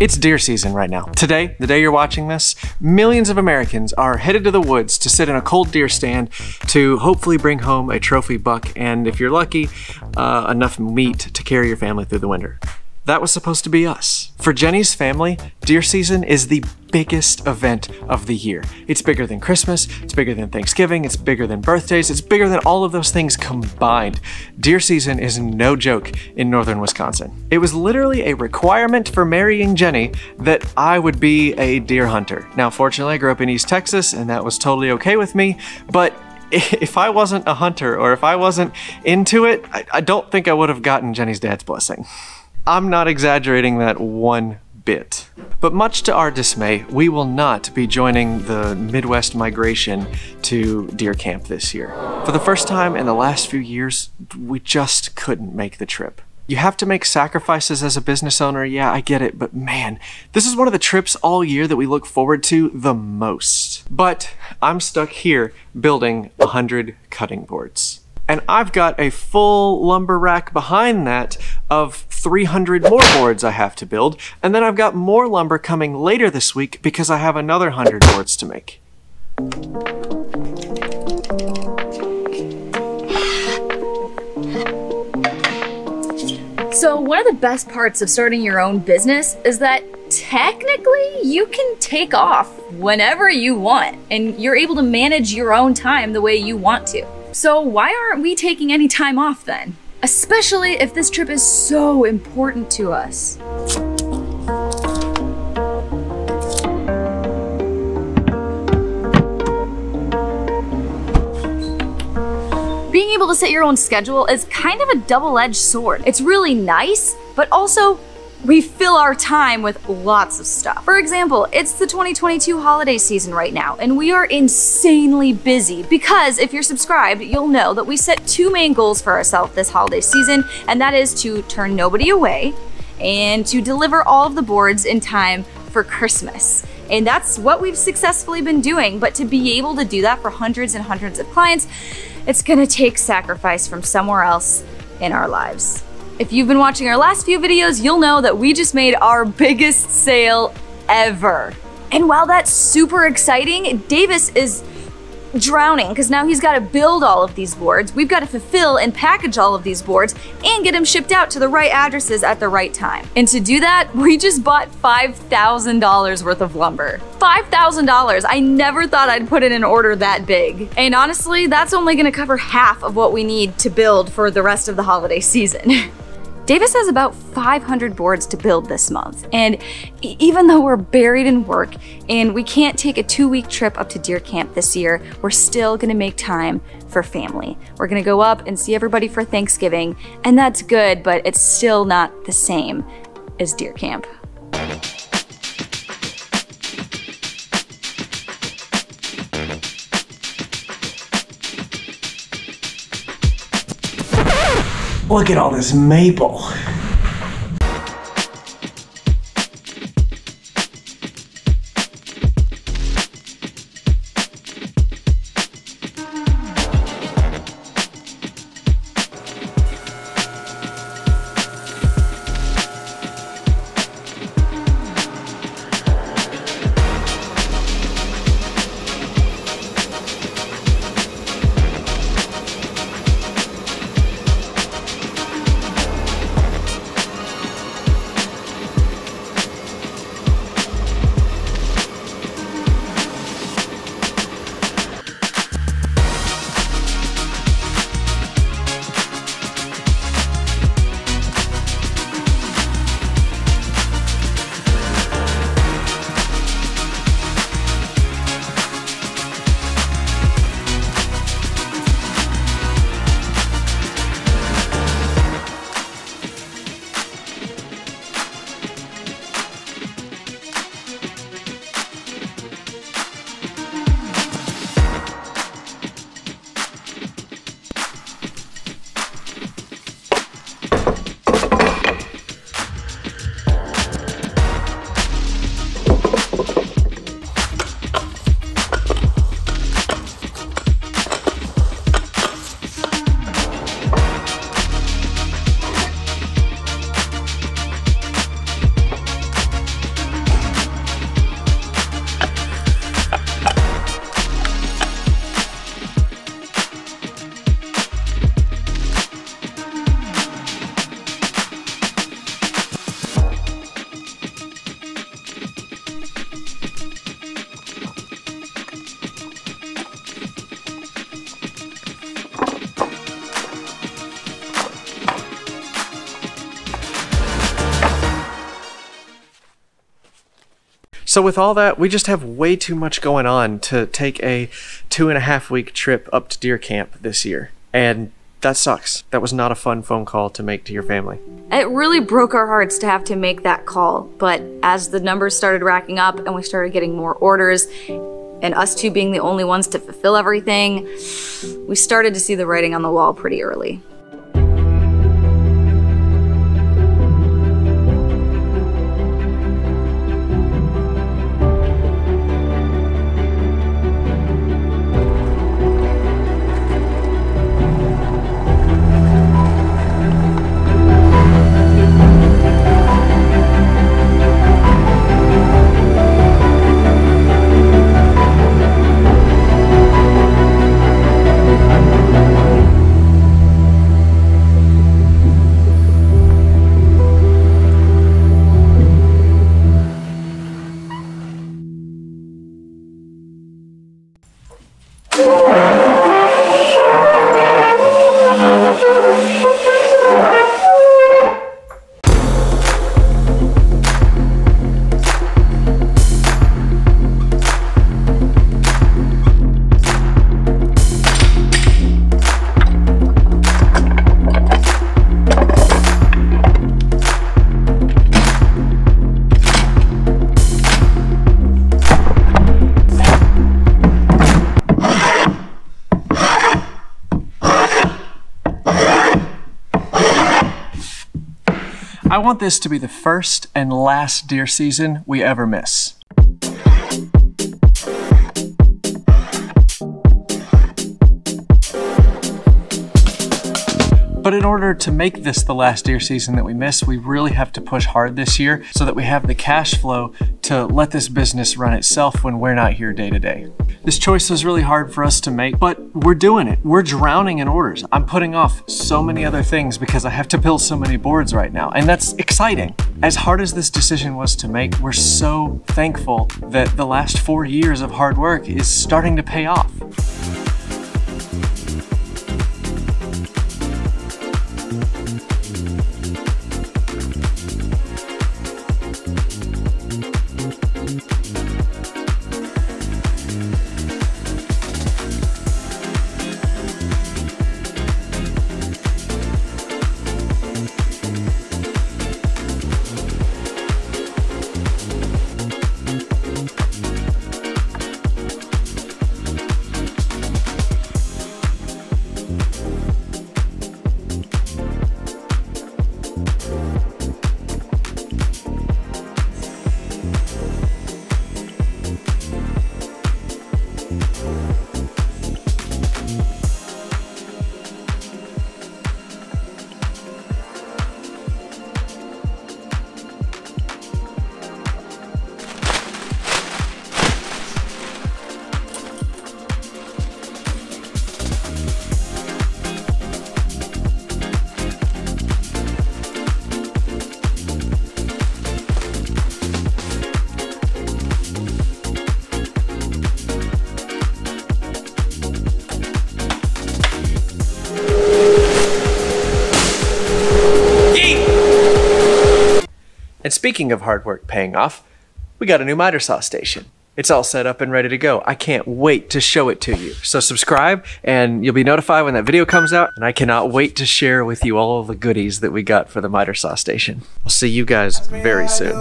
It's deer season right now. Today, the day you're watching this, millions of Americans are headed to the woods to sit in a cold deer stand to hopefully bring home a trophy buck and, if you're lucky, enough meat to carry your family through the winter. That was supposed to be us. For Jenny's family, deer season is the biggest event of the year. It's bigger than Christmas, it's bigger than Thanksgiving, it's bigger than birthdays, it's bigger than all of those things combined. Deer season is no joke in northern Wisconsin. It was literally a requirement for marrying Jenny that I would be a deer hunter. Now, fortunately, I grew up in East Texas and that was totally okay with me, but if I wasn't a hunter or if I wasn't into it, I don't think I would have gotten Jenny's dad's blessing. I'm not exaggerating that one bit. But much to our dismay, we will not be joining the Midwest migration to deer camp this year. For the first time in the last few years, we just couldn't make the trip. You have to make sacrifices as a business owner, yeah, I get it, but man, this is one of the trips all year that we look forward to the most. But I'm stuck here building 100 cutting boards. And I've got a full lumber rack behind that of 300 more boards I have to build. And then I've got more lumber coming later this week because I have another 100 boards to make. So one of the best parts of starting your own business is that technically you can take off whenever you want and you're able to manage your own time the way you want to. So why aren't we taking any time off then? Especially if this trip is so important to us. Being able to set your own schedule is kind of a double-edged sword. It's really nice, but also we fill our time with lots of stuff. For example, it's the 2022 holiday season right now, and we are insanely busy because if you're subscribed, you'll know that we set two main goals for ourselves this holiday season, and that is to turn nobody away and to deliver all of the boards in time for Christmas. And that's what we've successfully been doing, but to be able to do that for hundreds and hundreds of clients, it's gonna take sacrifice from somewhere else in our lives. If you've been watching our last few videos, you'll know that we just made our biggest sale ever. And while that's super exciting, Davis is drowning because now he's got to build all of these boards. We've got to fulfill and package all of these boards and get them shipped out to the right addresses at the right time. And to do that, we just bought $5,000 worth of lumber. $5,000! I never thought I'd put in an order that big. And honestly, that's only going to cover half of what we need to build for the rest of the holiday season. Davis has about 500 boards to build this month, and even though we're buried in work and we can't take a 2-week trip up to deer camp this year, we're still gonna make time for family. We're gonna go up and see everybody for Thanksgiving, and that's good, but it's still not the same as deer camp. Look at all this maple. So with all that, we just have way too much going on to take a 2.5-week trip up to deer camp this year. And that sucks. That was not a fun phone call to make to your family. It really broke our hearts to have to make that call, but as the numbers started racking up and we started getting more orders, and us two being the only ones to fulfill everything, we started to see the writing on the wall pretty early. I want this to be the first and last deer season we ever miss. But in order to make this the last deer season that we miss, we really have to push hard this year so that we have the cash flow to let this business run itself when we're not here day to day. This choice was really hard for us to make, but we're doing it. We're drowning in orders. I'm putting off so many other things because I have to build so many boards right now, and that's exciting. As hard as this decision was to make, we're so thankful that the last 4 years of hard work is starting to pay off. And speaking of hard work paying off, we got a new miter saw station. It's all set up and ready to go. I can't wait to show it to you. So subscribe and you'll be notified when that video comes out. And I cannot wait to share with you all the goodies that we got for the miter saw station. I'll see you guys very soon.